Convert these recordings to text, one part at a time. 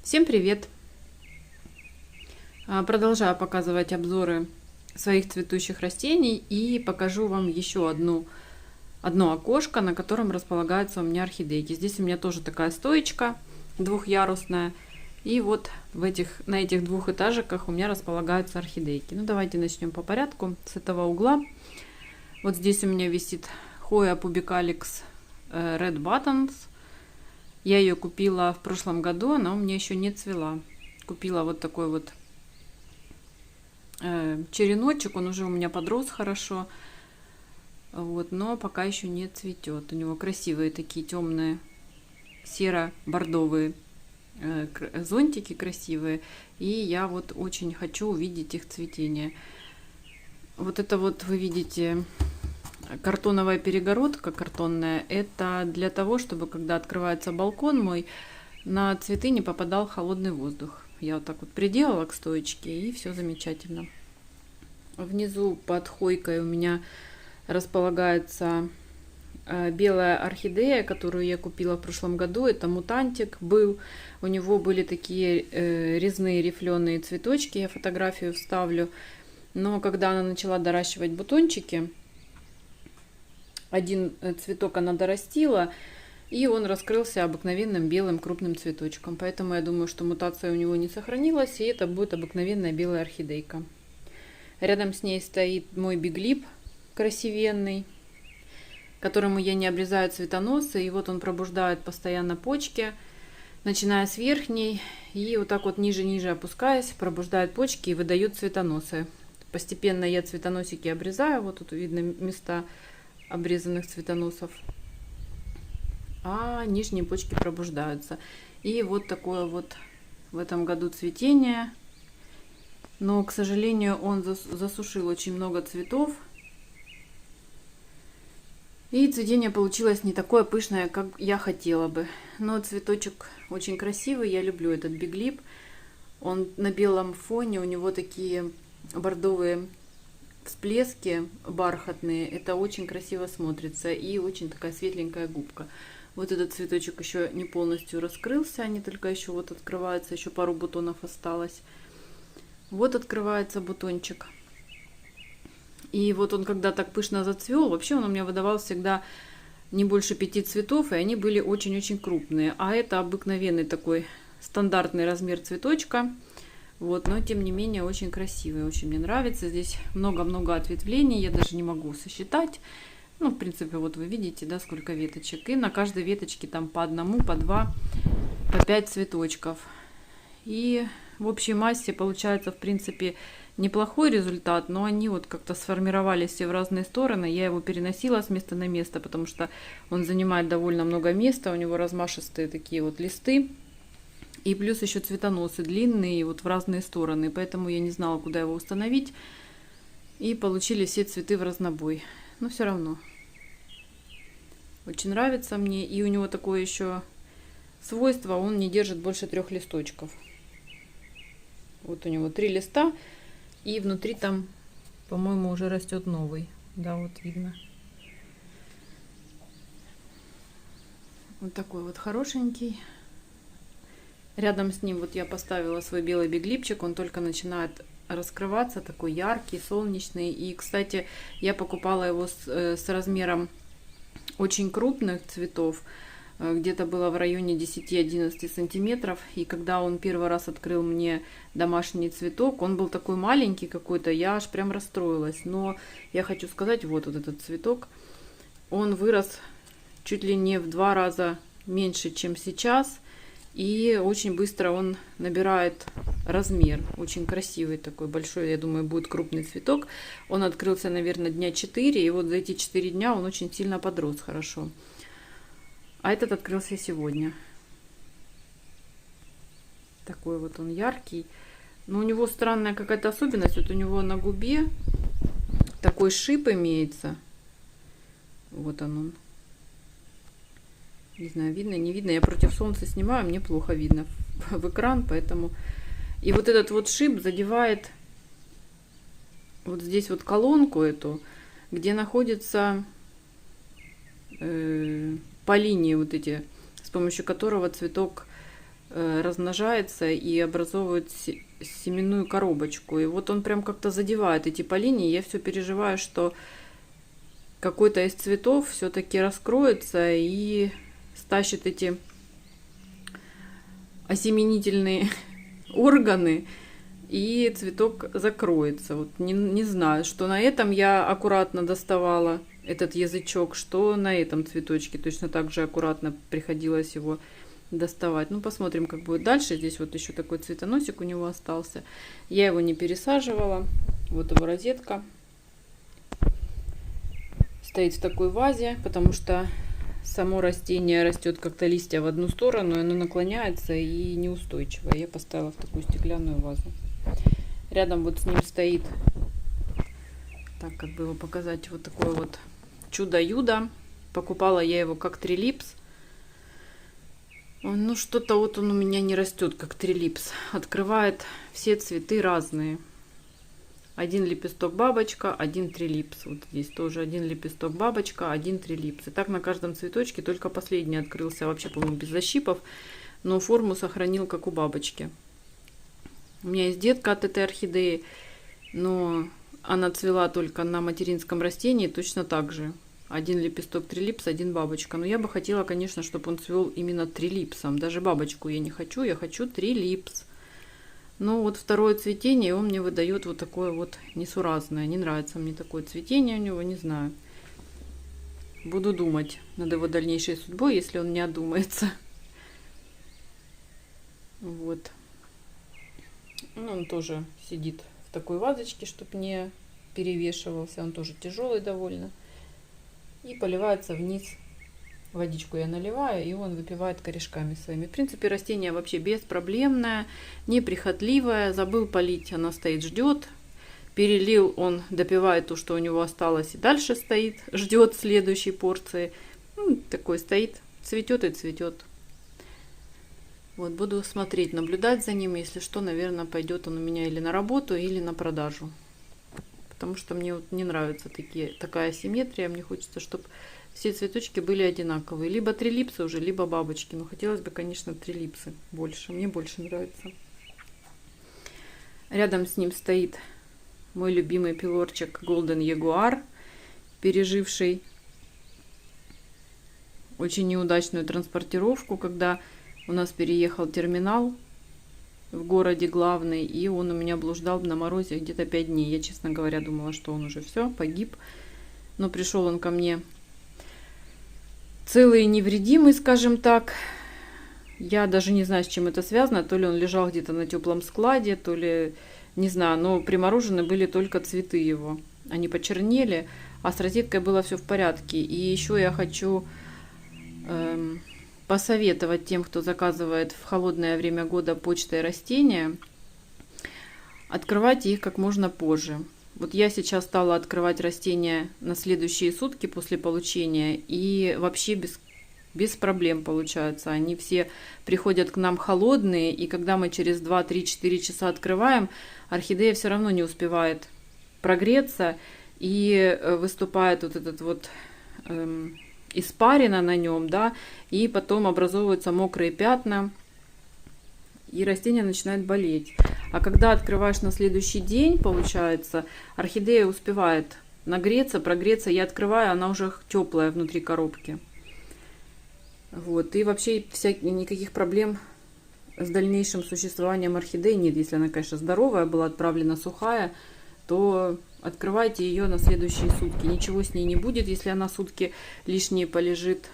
Всем привет! Продолжаю показывать обзоры своих цветущих растений и покажу вам еще одно окошко, на котором располагаются у меня орхидейки. Здесь у меня тоже такая стоечка двухъярусная. И вот на этих двух этажиках у меня располагаются орхидейки. Ну, давайте начнем по порядку с этого угла. Вот здесь у меня висит Hoya Pubicalix Red Buttons. Я ее купила в прошлом году, она у меня еще не цвела. Купила вот такой вот череночек, он уже у меня подрос хорошо. Вот, но пока еще не цветет. У него красивые такие темные серо-бордовые зонтики красивые. И я вот очень хочу увидеть их цветение. Вот это вот вы видите картоновая перегородка картонная. Это для того, чтобы когда открывается балкон мой, на цветы не попадал холодный воздух. Я вот так вот приделала к стоечке, и все замечательно. Внизу под хойкой у меня располагается белая орхидея, которую я купила в прошлом году. Это мутантик был. У него были такие резные рифленые цветочки. Я фотографию вставлю. Но когда она начала доращивать бутончики, один цветок она дорастила, и он раскрылся обыкновенным белым крупным цветочком. Поэтому я думаю, что мутация у него не сохранилась, и это будет обыкновенная белая орхидейка. Рядом с ней стоит мой биглип красивенный, которому я не обрезаю цветоносы. И вот он пробуждает постоянно почки, начиная с верхней, и вот так вот ниже-ниже опускаясь, пробуждает почки и выдает цветоносы. Постепенно я цветоносики обрезаю. Вот тут видно места обрезанных цветоносов. А нижние почки пробуждаются. И вот такое вот в этом году цветение. Но, к сожалению, он засушил очень много цветов. И цветение получилось не такое пышное, как я хотела бы. Но цветочек очень красивый. Я люблю этот биглип. Он на белом фоне, у него такие бордовые всплески бархатные. Это очень красиво смотрится. И очень такая светленькая губка. Вот этот цветочек еще не полностью раскрылся. Они только еще вот открываются. Еще пару бутонов осталось. Вот открывается бутончик. И вот он когда так пышно зацвел, вообще он у меня выдавал всегда не больше 5 цветов, и они были очень-очень крупные. А это обыкновенный такой стандартный размер цветочка. Вот, но тем не менее очень красивый, очень мне нравится. Здесь много-много ответвлений, я даже не могу сосчитать. Ну, в принципе, вот вы видите, да, сколько веточек. И на каждой веточке там по одному, по два, по 5 цветочков. И в общей массе получается, в принципе, неплохой результат, но они вот как-то сформировались все в разные стороны. Я его переносила с места на место, потому что он занимает довольно много места. У него размашистые такие вот листы. И плюс еще цветоносы длинные, вот в разные стороны. Поэтому я не знала, куда его установить. И получили все цветы в разнобой. Но все равно. Очень нравится мне. И у него такое еще свойство, он не держит больше 3 листочков. Вот у него 3 листа, и внутри там, по-моему, уже растет новый. Да, вот видно. Вот такой вот хорошенький. Рядом с ним вот я поставила свой белый биглипчик. Он только начинает раскрываться, такой яркий, солнечный. И, кстати, я покупала его с размером очень крупных цветов. Где-то было в районе 10-11 сантиметров. И когда он первый раз открыл мне домашний цветок, он был такой маленький какой-то, я аж прям расстроилась. Но я хочу сказать, вот этот цветок, он вырос чуть ли не в 2 раза меньше, чем сейчас. И очень быстро он набирает размер. Очень красивый такой, большой, я думаю, будет крупный цветок. Он открылся, наверное, дня 4. И вот за эти 4 дня он очень сильно подрос хорошо. А этот открылся сегодня. Такой вот он яркий. Но у него странная какая-то особенность. Вот у него на губе такой шип имеется. Вот он. Не знаю, видно, не видно. Я против солнца снимаю, мне плохо видно в экран, поэтому... И вот этот вот шип задевает вот здесь вот колонку эту, где находится... по линии вот эти, с помощью которого цветок размножается и образовывает семенную коробочку. И вот он прям как-то задевает эти полинии. Я все переживаю, что какой-то из цветов все-таки раскроется и стащит эти осеменительные органы, и цветок закроется. Вот не знаю, что на этом я аккуратно доставала этот язычок, что на этом цветочке точно так же аккуратно приходилось его доставать. Ну, посмотрим, как будет дальше. Здесь вот еще такой цветоносик у него остался. Я его не пересаживала. Вот его розетка. Стоит в такой вазе, потому что само растение растет как-то листья в одну сторону, и оно наклоняется и неустойчиво. Я поставила в такую стеклянную вазу. Рядом вот с ним стоит, так как бы его показать, вот такое вот чудо-юдо. Покупала я его как трилипс. Ну, что-то вот он у меня не растет как трилипс. Открывает все цветы разные. Один лепесток бабочка, один трилипс. Вот здесь тоже один лепесток бабочка, один трилипс. И так на каждом цветочке, только последний открылся вообще, по-моему, без защипов, но форму сохранил, как у бабочки. У меня есть детка от этой орхидеи, но она цвела только на материнском растении точно так же. Один лепесток трилипс, один бабочка. Но я бы хотела, конечно, чтобы он цвел именно трилипсом. Даже бабочку я не хочу, я хочу трилипс. Но вот второе цветение он мне выдает вот такое вот несуразное. Не нравится мне такое цветение у него, не знаю. Буду думать над его дальнейшей судьбой, если он не одумается. Вот. Ну, он тоже сидит в такой вазочке, чтобы не перевешивался. Он тоже тяжелый довольно. И поливается вниз. Водичку я наливаю, и он выпивает корешками своими. В принципе, растение вообще беспроблемное, неприхотливое. Забыл полить, она стоит, ждет. Перелил, он допивает то, что у него осталось, и дальше стоит, ждет следующей порции. Ну, такой стоит, цветет и цветет. Вот, буду смотреть, наблюдать за ним. Если что, наверное, пойдет он у меня или на работу, или на продажу. Потому что мне вот не нравится такая асимметрия. Мне хочется, чтобы все цветочки были одинаковые. Либо трилипсы уже, либо бабочки. Но хотелось бы, конечно, трилипсы больше. Мне больше нравится. Рядом с ним стоит мой любимый пилорчик Golden Jaguar, переживший очень неудачную транспортировку, когда у нас переехал терминал в городе главный, и он у меня блуждал на морозе где-то 5 дней. Я, честно говоря, думала, что он уже все, погиб. Но пришел он ко мне целый и невредимый, скажем так. Я даже не знаю, с чем это связано. То ли он лежал где-то на теплом складе, то ли, не знаю, но приморожены были только цветы его. Они почернели, а с розеткой было все в порядке. И еще я хочу посоветовать тем, кто заказывает в холодное время года почтой растения, открывайте их как можно позже. Вот я сейчас стала открывать растения на следующие сутки после получения, и вообще без проблем получается. Они все приходят к нам холодные, и когда мы через 2-3-4 часа открываем, орхидея все равно не успевает прогреться, и выступает вот этот вот испарина на нем, да, и потом образовываются мокрые пятна, и растение начинает болеть. А когда открываешь на следующий день, получается, орхидея успевает нагреться, прогреться. Я открываю, она уже теплая внутри коробки. Вот. И вообще никаких проблем с дальнейшим существованием орхидеи нет. Если она, конечно, здоровая, была отправлена сухая, то открывайте ее на следующие сутки. Ничего с ней не будет, если она сутки лишние полежит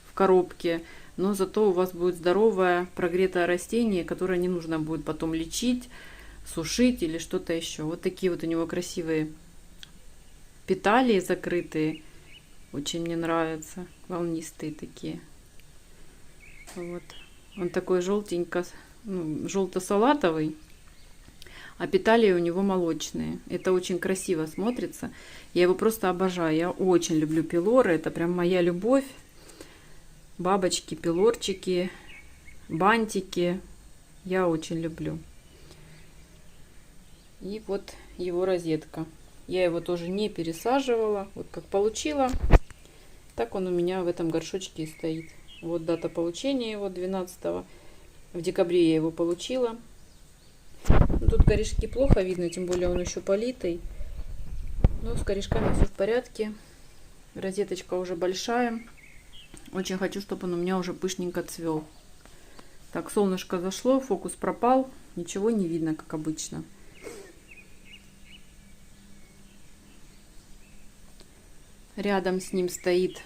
в коробке. Но зато у вас будет здоровое, прогретое растение, которое не нужно будет потом лечить, сушить или что-то еще. Вот такие вот у него красивые петалии закрытые. Очень мне нравятся. Волнистые такие. Вот. Он такой желтенько, желто-салатовый. А петалии у него молочные. Это очень красиво смотрится. Я его просто обожаю. Я очень люблю пилоры. Это прям моя любовь. Бабочки, пилорчики, бантики. Я очень люблю. И вот его розетка. Я его тоже не пересаживала. Вот как получила, так он у меня в этом горшочке и стоит. Вот дата получения его 12 В декабре я его получила. Тут корешки плохо видно, тем более он еще политый. Но с корешками все в порядке. Розеточка уже большая. Очень хочу, чтобы он у меня уже пышненько цвел. Так, солнышко зашло, фокус пропал. Ничего не видно, как обычно. Рядом с ним стоит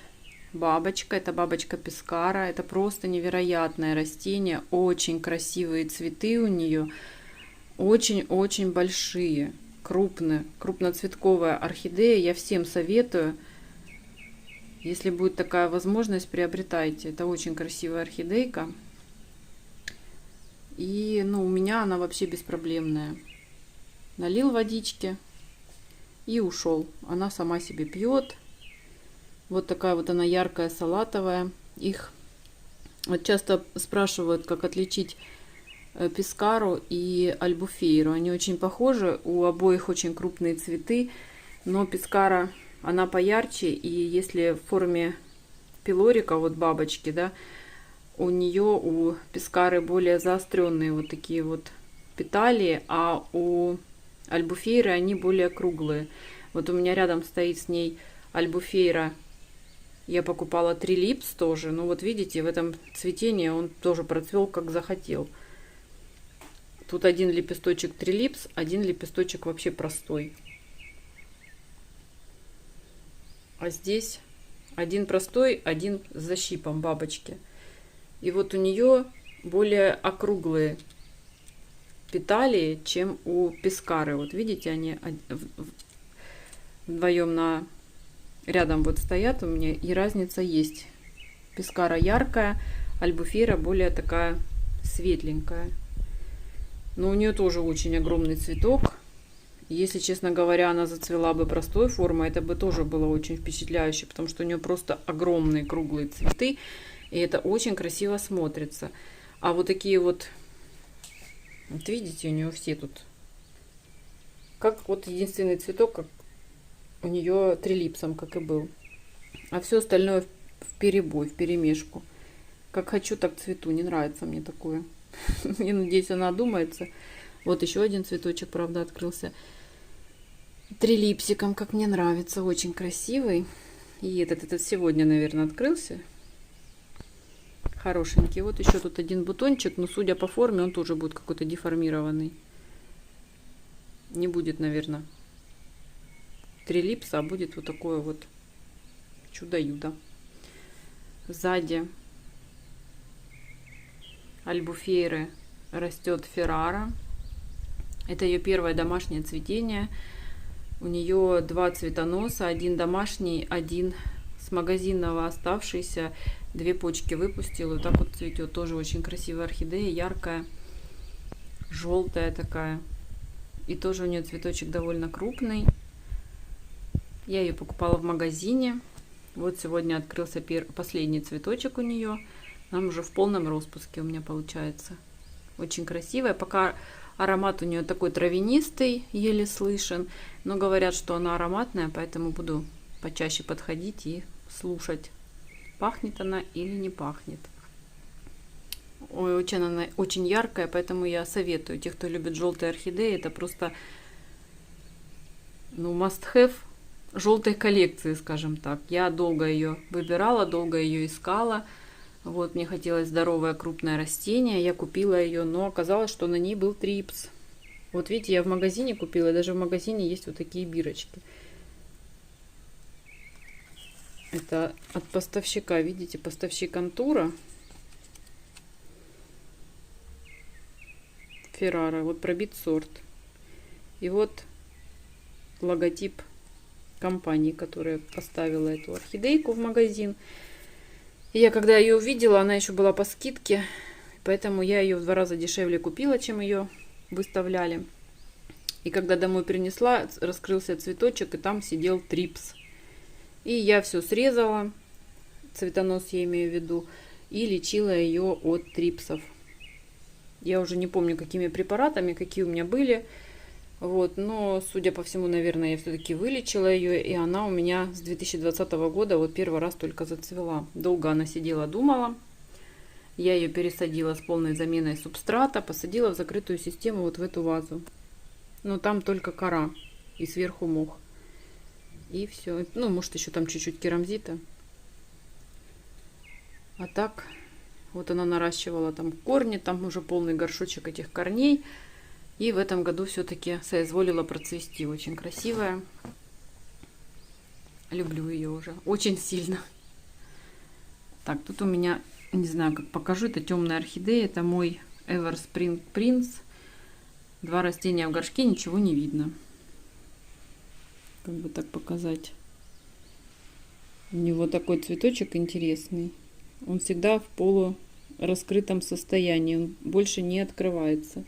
бабочка. Это бабочка пескара. Это просто невероятное растение. Очень красивые цветы у нее. Очень-очень большие. Крупные. Крупноцветковая орхидея. Я всем советую. Если будет такая возможность, приобретайте. Это очень красивая орхидейка. И, у меня она вообще беспроблемная. Налил водички и ушел. Она сама себе пьет. Вот такая вот она яркая, салатовая. Их вот часто спрашивают, как отличить пескару и альбуфейру. Они очень похожи, у обоих очень крупные цветы, но пескара, она поярче, и если в форме пилорика, вот бабочки, да, у нее, у пескары более заостренные вот такие вот петалии, а у альбуфейры они более круглые. Вот у меня рядом стоит с ней альбуфейра. Я покупала трилипс тоже. Ну вот видите, в этом цветении он тоже процвел как захотел. Тут один лепесточек трилипс, один лепесточек вообще простой. А здесь один простой, один с защипом бабочки. И вот у нее более округлые петалии, чем у пескары. Вот видите, они вдвоем рядом вот стоят у меня, и разница есть. Пескара яркая, альбуфейра более такая светленькая. Но у нее тоже очень огромный цветок. Если, честно говоря, она зацвела бы простой формой, это бы тоже было очень впечатляюще, потому что у нее просто огромные круглые цветы, и это очень красиво смотрится. А вот такие вот видите, у нее все тут, как вот единственный цветок, как у нее трилипсом, как и был. А все остальное в перебой, в перемешку. Как хочу, так цвету. Не нравится мне такое. Я надеюсь, она одумается. Вот еще один цветочек, правда, открылся. Трилипсиком, как мне нравится. Очень красивый. И этот сегодня, наверное, открылся. Хорошенький. Вот еще тут один бутончик. Но судя по форме, он тоже будет какой-то деформированный. Не будет, наверное, трилипса, а будет вот такое вот чудо-юдо. Сзади альбуфейры растет Феррара. Это ее первое домашнее цветение. У нее два цветоноса, один домашний, один с магазинного оставшийся. Две почки выпустила, вот так вот цветет. Тоже очень красивая орхидея, яркая, желтая такая. И тоже у нее цветочек довольно крупный. Я ее покупала в магазине. Вот сегодня открылся последний цветочек у нее. Нам уже в полном распуске у меня получается. Очень красивая. Пока аромат у нее такой травянистый, еле слышен. Но говорят, что она ароматная, поэтому буду почаще подходить и слушать, пахнет она или не пахнет. Ой, очень она очень яркая, поэтому я советую. Тех, кто любит желтые орхидеи, это просто must have желтой коллекции, скажем так. Я долго ее выбирала, долго ее искала. Вот, мне хотелось здоровое крупное растение. Я купила ее, но оказалось, что на ней был трипс. Вот видите, я в магазине купила, даже в магазине есть вот такие бирочки. Это от поставщика, видите, поставщик Антура. Феррара, вот пробит сорт. И вот логотип компании, которая поставила эту орхидейку в магазин. И я когда ее увидела, она еще была по скидке, поэтому я ее в 2 раза дешевле купила, чем ее выставляли. И когда домой принесла, раскрылся цветочек, и там сидел трипс. И я все срезала, цветонос я имею в виду, и лечила ее от трипсов. Я уже не помню, какими препаратами, какие у меня были. Вот, но, судя по всему, наверное, я все-таки вылечила ее, и она у меня с 2020 года вот первый раз только зацвела. Долго она сидела, думала. Я ее пересадила с полной заменой субстрата, посадила в закрытую систему вот в эту вазу. Но там только кора и сверху мох. И все. Ну, может, еще там чуть-чуть керамзита. А так, вот она наращивала там корни, там уже полный горшочек этих корней. И в этом году все-таки соизволила процвести. Очень красивая. Люблю ее уже. Очень сильно. Так, тут у меня, не знаю, как покажу, это темная орхидея. Это мой Everspring Prince. Два растения в горшке, ничего не видно. Как бы так показать. У него такой цветочек интересный. Он всегда в полураскрытом состоянии. Он больше не открывается.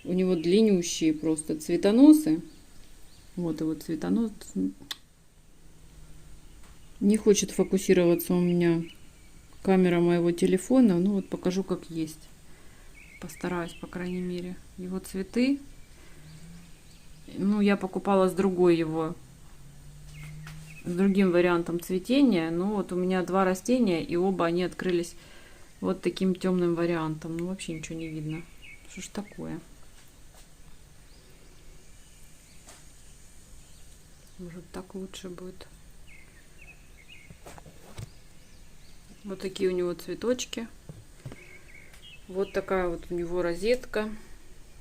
У него длиннющие просто цветоносы. Вот его цветонос. Не хочет фокусироваться у меня камера моего телефона. Ну вот покажу, как есть. Постараюсь, по крайней мере. Его цветы. Ну, я покупала с другой его. С другим вариантом цветения. Но вот у меня два растения. И оба они открылись вот таким темным вариантом. Ну, вообще ничего не видно. Что ж такое? Может, так лучше будет. Вот такие у него цветочки. Вот такая вот у него розетка.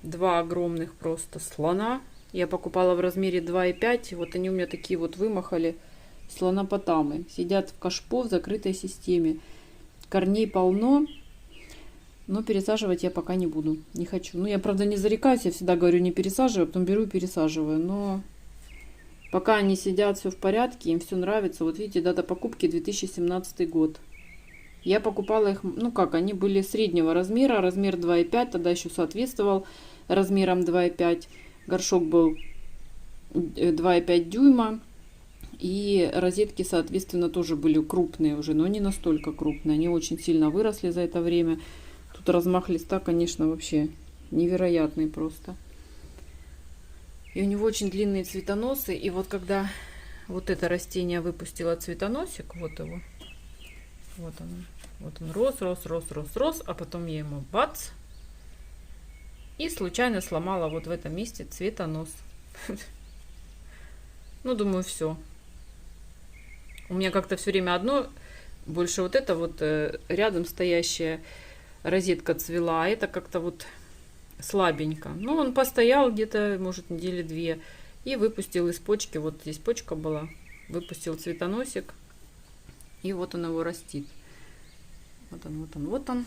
Два огромных просто слона. Я покупала в размере 2,5. Вот они у меня такие вот вымахали. Слонопотамы. Сидят в кашпо в закрытой системе. Корней полно. Но пересаживать я пока не буду. Не хочу. Ну, я, правда, не зарекаюсь. Я всегда говорю, не пересаживаю. Потом беру и пересаживаю. Но пока они сидят, все в порядке. Им все нравится. Вот видите, дата покупки 2017 год. Я покупала их, ну как, они были среднего размера, размер 2,5, тогда еще соответствовал размерам 2,5. Горшок был 2,5 дюйма. И розетки, соответственно, тоже были крупные уже, но не настолько крупные. Они очень сильно выросли за это время. Тут размах листа, конечно, вообще невероятный просто. И у него очень длинные цветоносы. И вот когда вот это растение выпустило цветоносик, вот его. Вот он рос, а потом я ему бац. И случайно сломала вот в этом месте цветонос. Ну, думаю, все. У меня как-то все время одно, больше вот это вот рядом стоящая розетка цвела, а это как-то вот слабенько. Ну, он постоял где-то, может, недели две и выпустил из почки, вот здесь почка была, выпустил цветоносик. И вот он его растит. Вот он.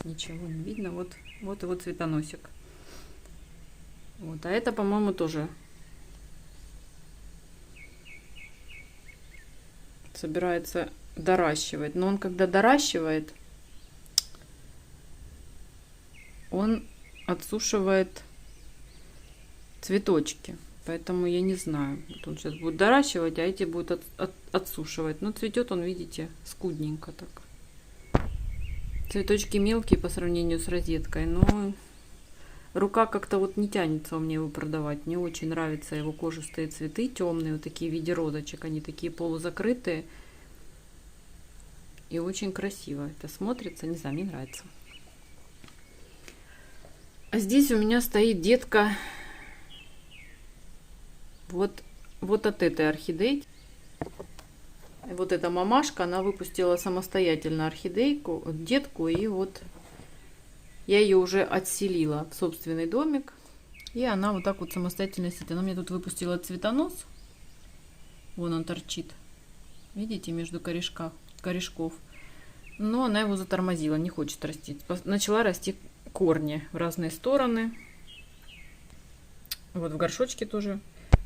Ничего не видно. Вот его цветоносик. Вот. А это, по-моему, тоже собирается доращивать. Но он, когда доращивает, он отсушивает цветочки. Поэтому я не знаю. Вот он сейчас будет доращивать, а эти будут отсушивать. Но цветет он, видите, скудненько так. Цветочки мелкие по сравнению с розеткой, но рука как-то вот не тянется у меня его продавать. Мне очень нравятся его кожистые цветы, темные, вот такие в виде розочек. Они такие полузакрытые. И очень красиво это смотрится. Не знаю, мне нравится. А здесь у меня стоит детка вот от этой орхидейки. Вот эта мамашка, она выпустила самостоятельно орхидейку, детку, и вот я ее уже отселила в собственный домик. И она вот так вот самостоятельно сидит. Она мне тут выпустила цветонос. Вон он торчит. Видите, между корешков. Но она его затормозила, не хочет расти. Начала расти корни в разные стороны. Вот в горшочке тоже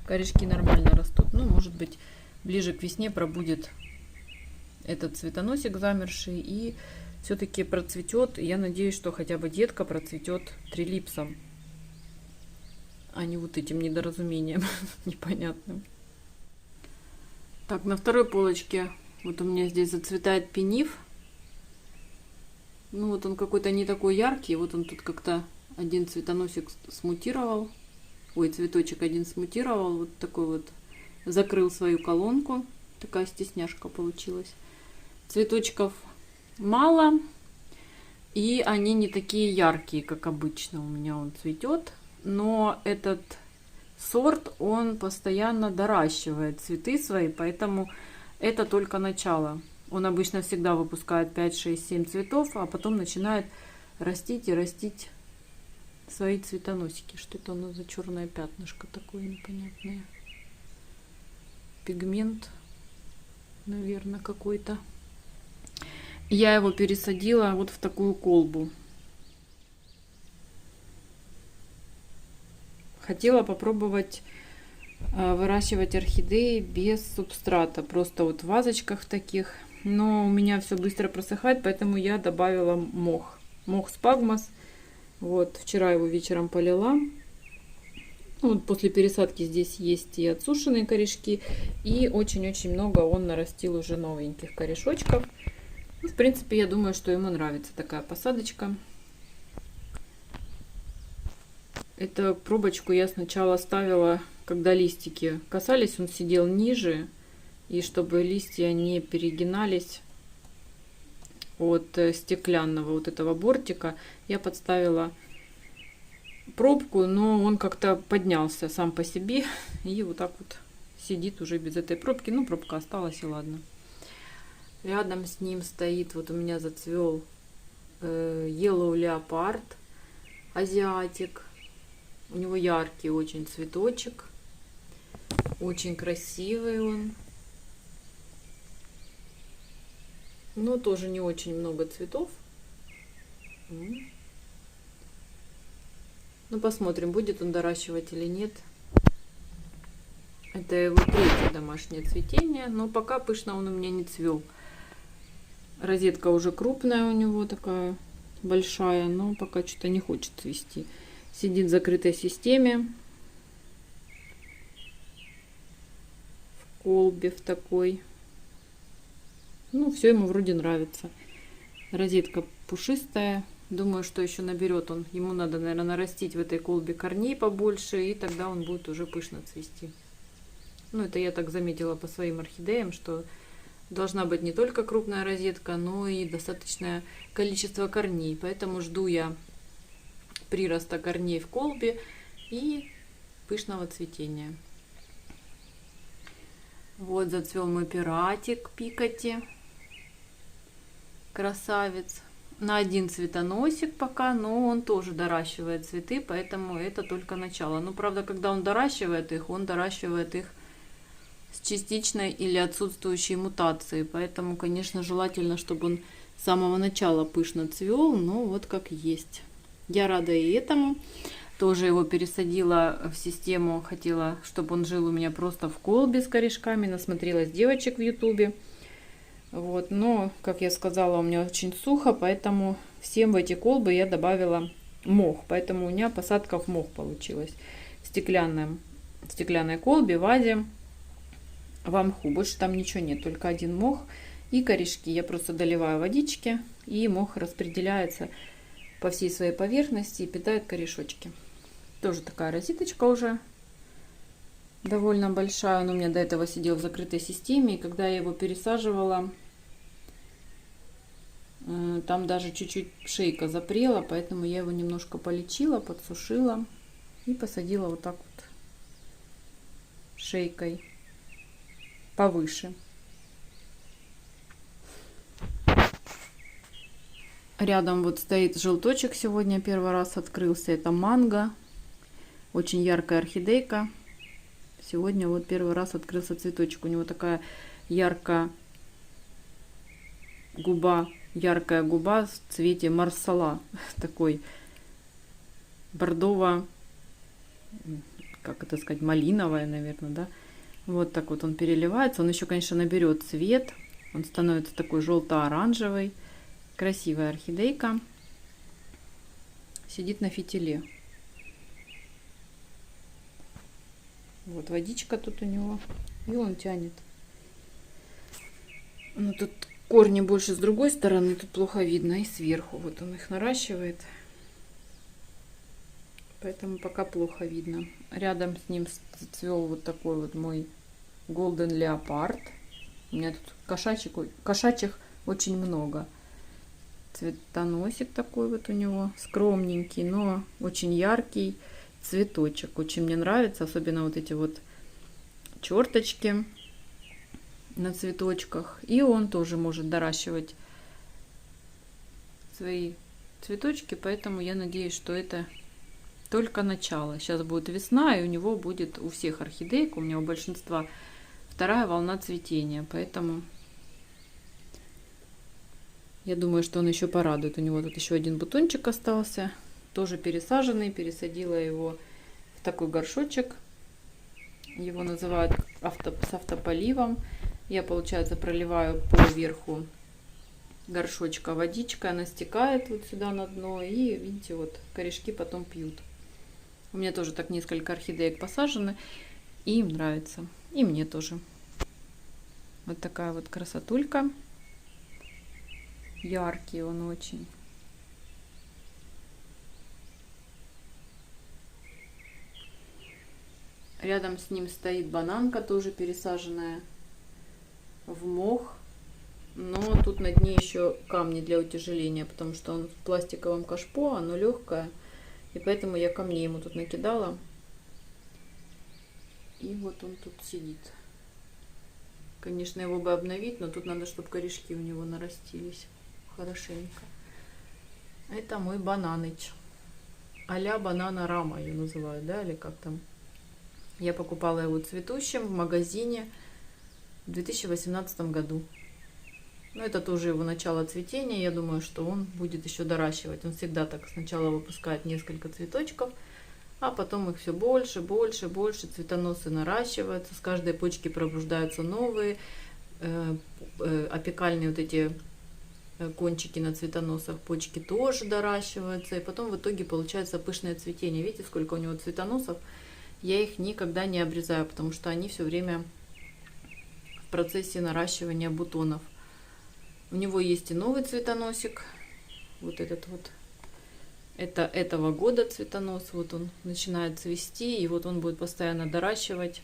корешки нормально растут. Ну, может быть, ближе к весне пробудет этот цветоносик замерший и все-таки процветет. Я надеюсь, что хотя бы детка процветет трилипсом, а не вот этим недоразумением непонятным. Так, на второй полочке вот у меня здесь зацветает пениф. Ну вот он какой-то не такой яркий. Вот он тут как-то один цветоносик смутировал. Ой, цветочек один смутировал. Вот такой вот. Закрыл свою колонку. Такая стесняшка получилась. Цветочков мало. И они не такие яркие, как обычно у меня он цветет. Но этот сорт, он постоянно доращивает цветы свои, поэтому это только начало. Он обычно всегда выпускает 5, 6, 7 цветов, а потом начинает растить и растить свои цветоносики. Что это у нас за черное пятнышко такое непонятное? Пигмент, наверное, какой-то. Я его пересадила вот в такую колбу. Хотела попробовать выращивать орхидеи без субстрата, просто вот в вазочках таких. Но у меня все быстро просыхает, поэтому я добавила мох. Мох спагмос. Вот, вчера его вечером полила. Ну, вот после пересадки здесь есть и отсушенные корешки, и очень-очень много он нарастил уже новеньких корешочков. Ну, в принципе, я думаю, что ему нравится такая посадочка. Эту пробочку я сначала ставила, когда листики касались, он сидел ниже. И чтобы листья не перегинались от стеклянного вот этого бортика, я подставила пробку, но он как-то поднялся сам по себе. И вот так вот сидит уже без этой пробки. Ну, пробка осталась, и ладно. Рядом с ним стоит, вот у меня зацвел Yellow Leopard, азиатик. У него яркий очень цветочек. Очень красивый он. Но тоже не очень много цветов. Ну, посмотрим, будет он доращивать или нет. Это его третье домашнее цветение. Но пока пышно он у меня не цвел. Розетка уже крупная у него, такая большая. Но пока что-то не хочет цвести. Сидит в закрытой системе. В колбе в такой. Ну, все ему вроде нравится. Розетка пушистая. Думаю, что еще наберет он. Ему надо, наверное, нарастить в этой колбе корней побольше, и тогда он будет уже пышно цвести. Ну, это я так заметила по своим орхидеям, что должна быть не только крупная розетка, но и достаточное количество корней. Поэтому жду я прироста корней в колбе и пышного цветения. Вот зацвел мой пиратик Пикати. Красавец. На один цветоносик пока, но он тоже доращивает цветы, поэтому это только начало. Но правда, когда он доращивает их с частичной или отсутствующей мутацией. Поэтому, конечно, желательно, чтобы он с самого начала пышно цвел, но вот как есть. Я рада и этому. Тоже его пересадила в систему, хотела, чтобы он жил у меня просто в колбе с корешками. Насмотрелась девочек в ютубе. Вот, но, как я сказала, у меня очень сухо, поэтому всем в эти колбы я добавила мох. Поэтому у меня посадка в мох получилась. В стеклянной колбе, вазе, в мху. Больше там ничего нет, только один мох и корешки. Я просто доливаю водички, и мох распределяется по всей своей поверхности и питает корешочки. Тоже такая розеточка уже довольно большая. Он у меня до этого сидел в закрытой системе, и когда я его пересаживала, там даже чуть-чуть шейка запрела, поэтому я его немножко полечила, подсушила и посадила вот так вот шейкой повыше. Рядом вот стоит желточек, сегодня первый раз открылся, это манго, очень яркая орхидейка. Сегодня вот первый раз открылся цветочек, у него такая яркая губа в цвете марсала, такой бордово, как это сказать, малиновая, наверное, да. Вот так вот он переливается. Он еще, конечно, наберет цвет. Он становится такой желто-оранжевый. Красивая орхидейка. Сидит на фитиле. Вот водичка тут у него. И он тянет. Ну, тут корни больше с другой стороны. Тут плохо видно. И сверху. Вот он их наращивает. Поэтому пока плохо видно. Рядом с ним зацвел вот такой вот мой Golden Leopard. У меня тут кошачьих очень много. Цветоносик такой вот у него, скромненький, но очень яркий цветочек. Очень мне нравится, особенно вот эти вот черточки на цветочках. И он тоже может доращивать свои цветочки, поэтому я надеюсь, что это только начало. Сейчас будет весна, и у него будет, у всех орхидеек, у меня у большинства, вторая волна цветения, поэтому я думаю, что он еще порадует. У него тут еще один бутончик остался, тоже пересаженный. Пересадила его в такой горшочек. Его называют с автополивом. Я, получается, проливаю по верху горшочка водичка. Она стекает вот сюда на дно. И, видите, вот корешки потом пьют. У меня тоже так несколько орхидеек посажены. И им нравится. И мне тоже. Вот такая вот красотулька. Яркий он очень. Рядом с ним стоит бананка, тоже пересаженная в мох. Но тут на дне еще камни для утяжеления, потому что он в пластиковом кашпо, оно легкое. И поэтому я камней ему тут накидала. И вот он тут сидит. Конечно, его бы обновить, но тут надо, чтобы корешки у него нарастились хорошенько. Это мой бананыч. А-ля банана рама ее называют, да, или как там. Я покупала его цветущим в магазине в 2018 году. Но это тоже его начало цветения. Я думаю, что он будет еще доращивать. Он всегда так сначала выпускает несколько цветочков, а потом их все больше, больше, больше. Цветоносы наращиваются. С каждой почки пробуждаются новые. Апикальные вот эти кончики на цветоносах, почки тоже доращиваются. И потом в итоге получается пышное цветение. Видите, сколько у него цветоносов? Я их никогда не обрезаю, потому что они все время в процессе наращивания бутонов. У него есть и новый цветоносик. Вот этот вот. Это этого года цветонос. Вот он начинает цвести. И вот он будет постоянно доращивать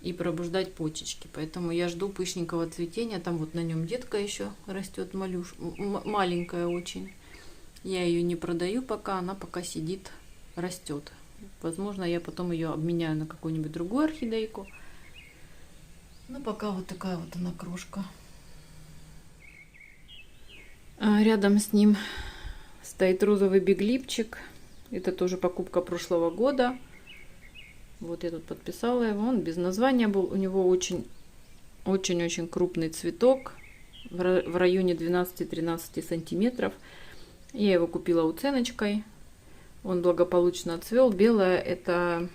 и пробуждать почечки. Поэтому я жду пышненького цветения. Там вот на нем детка еще растет, маленькая очень. Я ее не продаю пока. Она пока сидит, растет. Возможно, я потом ее обменяю на какую-нибудь другую орхидейку. Но пока вот такая вот она крошка. А рядом с ним стоит розовый биглипчик. Это тоже покупка прошлого года. Вот я тут подписала его. Он без названия был. У него очень-очень крупный цветок. В районе 12-13 сантиметров. Я его купила уценочкой. Он благополучно отцвел. Белое это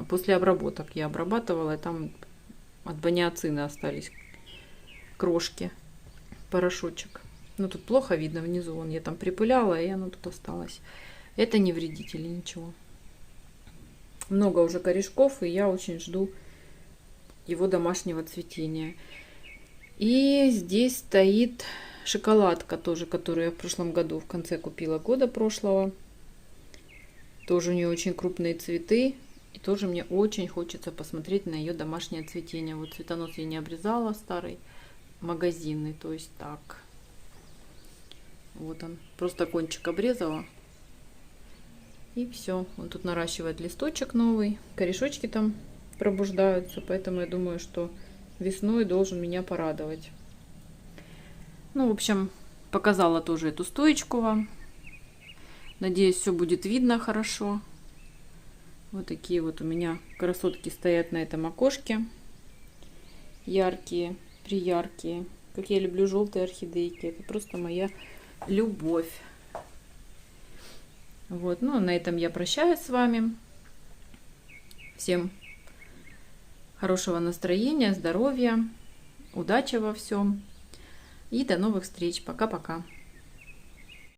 после обработок. Я обрабатывала, и там от баниоцина остались крошки, порошочек. Ну тут плохо видно внизу. Вон я там припыляла, и оно тут осталось. Это не вредители, ничего. Много уже корешков, и я очень жду его домашнего цветения. И здесь стоит шоколадка тоже, которую я в прошлом году в конце купила года прошлого. Тоже у нее очень крупные цветы. И тоже мне очень хочется посмотреть на ее домашнее цветение. Вот цветонос я не обрезала, старый, магазинный. То есть так. Вот он. Просто кончик обрезала. И все. Он тут наращивает листочек новый. Корешочки там пробуждаются. Поэтому я думаю, что весной должен меня порадовать. Ну, в общем, показала тоже эту стоечку вам. Надеюсь, все будет видно хорошо. Вот такие вот у меня красотки стоят на этом окошке. Яркие, прияркие. Как я люблю желтые орхидейки. Это просто моя любовь. Вот, ну, на этом я прощаюсь с вами. Всем хорошего настроения, здоровья, удачи во всем. И до новых встреч. Пока-пока.